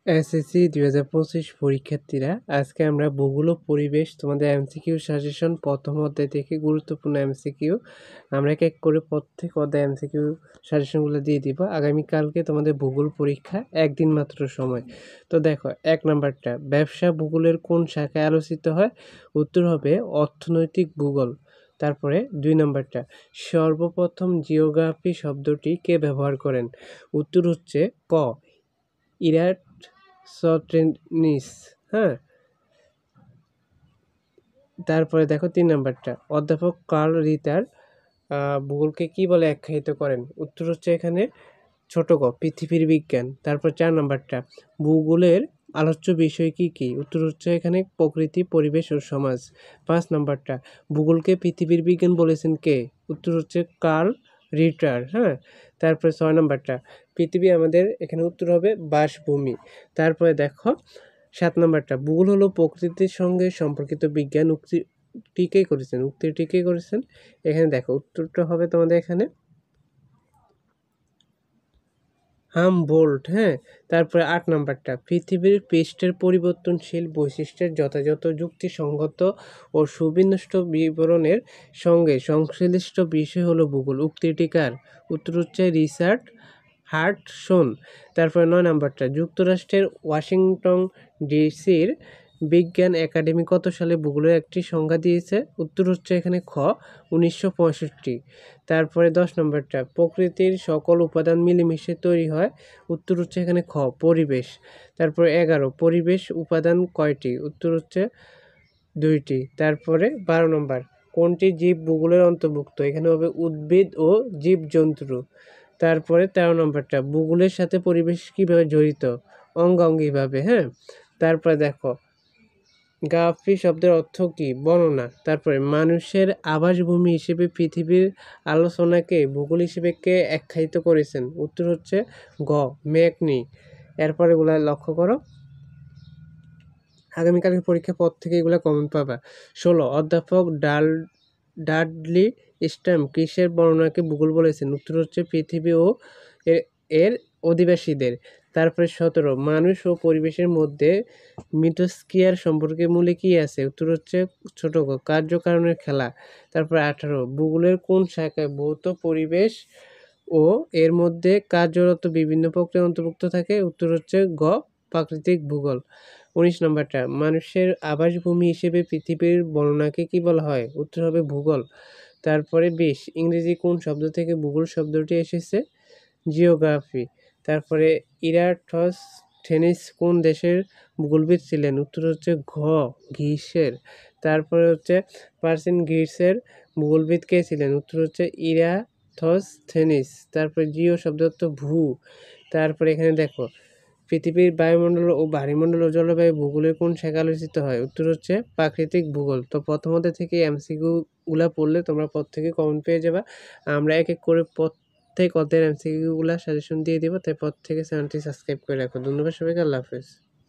SSC 2025 পরীক্ষার্থীরা, আজকে আমরা ভূগোল ও পরিবেশ তোমাদের এমসিকিউ সাজেশন প্রথম অধ্যায় থেকে গুরুত্বপূর্ণ এমসিকিউ আমরা এক এক করে প্রত্যেক অধ্যায় এমসিকিউ সাজেশনগুলো দিয়ে দিব। আগামীকালকে তোমাদের ভূগোল পরীক্ষা, একদিন মাত্র সময়। তো দেখো, 1 নাম্বারটা, ব্যবসা ভূগোলের কোন শাখায় আলোচিত হয়? উত্তর হবে অর্থনৈতিক ভূগোল। তারপরে 2 নাম্বারটা, সর্বপ্রথম জিওগ্রাফি শব্দটি কে ব্যবহার করেন? উত্তর হচ্ছে ক, ইরাটোস্থেনিস। হ্যাঁ, তারপরে দেখো 3 নাম্বারটা, অধ্যাপক কার্ল রিটার ভূগোলকে কি বলে আখ্যায়িত করেন? উত্তর হচ্ছে এখানে ছোট ক, পৃথিবীর বিজ্ঞান। তারপর 4 নাম্বারটা, ভূগোলের আলোচ্য বিষয় কি কি? উত্তর হচ্ছে এখানে প্রকৃতি, পরিবেশ ও সমাজ। 5 নাম্বারটা, ভূগোলকে পৃথিবীর বিজ্ঞান বলেছেন কে? উত্তর হচ্ছে কার্ল রিটার। হ্যাঁ, তারপরে 6 নাম্বারটা, পৃথিবী আমাদের, এখানে উত্তর হবে বাসভূমি। তারপরে দেখো 7 নাম্বারটা, ভূগোল হলো প্রকৃতির সঙ্গে সম্পর্কিত বিজ্ঞান। উক্তিটি কে করেছেন? এখানে দেখো উত্তরটা হবে তোমাদের এখানে হামবোল্ট। হ্যাঁ, তারপরে 8 নাম্বারটা, পৃথিবীর পৃষ্ঠের পরিবর্তনশীল বৈশিষ্ট্যের যথাযথ যুক্তিসঙ্গত ও সুবিন্যস্ত বিবরণের সঙ্গে সংশ্লিষ্ট বিষয় হলো ভূগোল। উক্তিটি কার? উত্তর হচ্ছে রিচার্ড হার্টসন। তারপরে 9 নাম্বারটা, যুক্তরাষ্ট্রের ওয়াশিংটন ডিসির বিজ্ঞান একাডেমি কত সালে ভূগোলের একটি সংজ্ঞা দিয়েছে? উত্তর হচ্ছে এখানে খ, 1965। তারপরে 10 নম্বরটা, প্রকৃতির সকল উপাদান মিলেমিশে তৈরি হয়। উত্তর হচ্ছে এখানে খ, পরিবেশ। তারপরে 11, পরিবেশ উপাদান কয়টি? উত্তর হচ্ছে 2টি। তারপরে 12 নম্বর, কোনটি জীব ভূগোলের অন্তর্ভুক্ত? এখানে হবে উদ্ভিদ ও জীবজন্তু। তারপরে 13 নম্বরটা, ভূগোলের সাথে পরিবেশ কিভাবে জড়িত? অঙ্গাঙ্গিভাবে। হ্যাঁ, তারপরে দেখো, গ্রাফি শব্দের অর্থ কি? বর্ণনা। তারপরে মানুষের আবাসভূমি হিসেবে পৃথিবীর আলোচনাকে ভূগোল হিসেবে কে আখ্যায়িত করেছেন? উত্তর হচ্ছে গ, ম্যাকনি। এরপরে এগুলা লক্ষ্য করো, আগামীকালের পরীক্ষার পর থেকে এগুলা কমন পাবা। 16, অধ্যাপক ডাডলি স্ট্যাম্প কিসের বর্ণনাকে ভূগোল বলেছেন? উত্তর হচ্ছে পৃথিবী ও এর অধিবাসীদের। তারপরে 17, মানুষ ও পরিবেশের মধ্যে মিথস্ক্রিয়ার সম্পর্কে মূলে কি আছে? উত্তর হচ্ছে ছোট ক, কার্যকারণের খেলা। তারপরে 18, ভূগোলের কোন শাখায় ভৌত পরিবেশ ও এর মধ্যে কার্যরত বিভিন্ন প্রক্রিয়া অন্তর্ভুক্ত থাকে? উত্তর হচ্ছে গ, প্রাকৃতিক ভূগোল। 19 নম্বরটা, মানুষের আবাসভূমি হিসেবে পৃথিবীর বর্ণনাকে কি বলা হয়? উত্তর হবে ভূগোল। তারপরে 20, ইংরেজি কোন শব্দ থেকে ভূগোল শব্দটি এসেছে? জিওগ্রাফি। তারপরে ইরাটোস্থেনিস কোন দেশের ভূগোলবিদ ছিলেন? উত্তর হচ্ছে ঘ, গ্রিসের। তারপরে হচ্ছে প্রাচীন গ্রিসের ভূগোলবিদ কে ছিলেন? উত্তর হচ্ছে ইরাটোস্থেনিস। তারপরে জিও শব্দ অর্থ ভূ। তারপরে এখানে দেখো, পৃথিবীর বায়ুমণ্ডল ও বায়ুমণ্ডল ও জলবায়ু ভূগোলের কোন শাখা আলোচিত হয়? উত্তর হচ্ছে প্রাকৃতিক ভূগোল। তো প্রথমত থেকে এমসিকিউ গুলা পড়লে তোমরা প্রত্যেকে কমেন্ট পেয়ে যাবা। আমরা এক এক করে প্রত্যেক অধ্যায়ের এমসিকিউ গুলা সাজেশন দিয়ে দিব, তাই প্রত্যেকে চ্যানেলটি সাবস্ক্রাইব করে রাখো। ধন্যবাদ সবাইকে, আল্লাহ হাফেজ।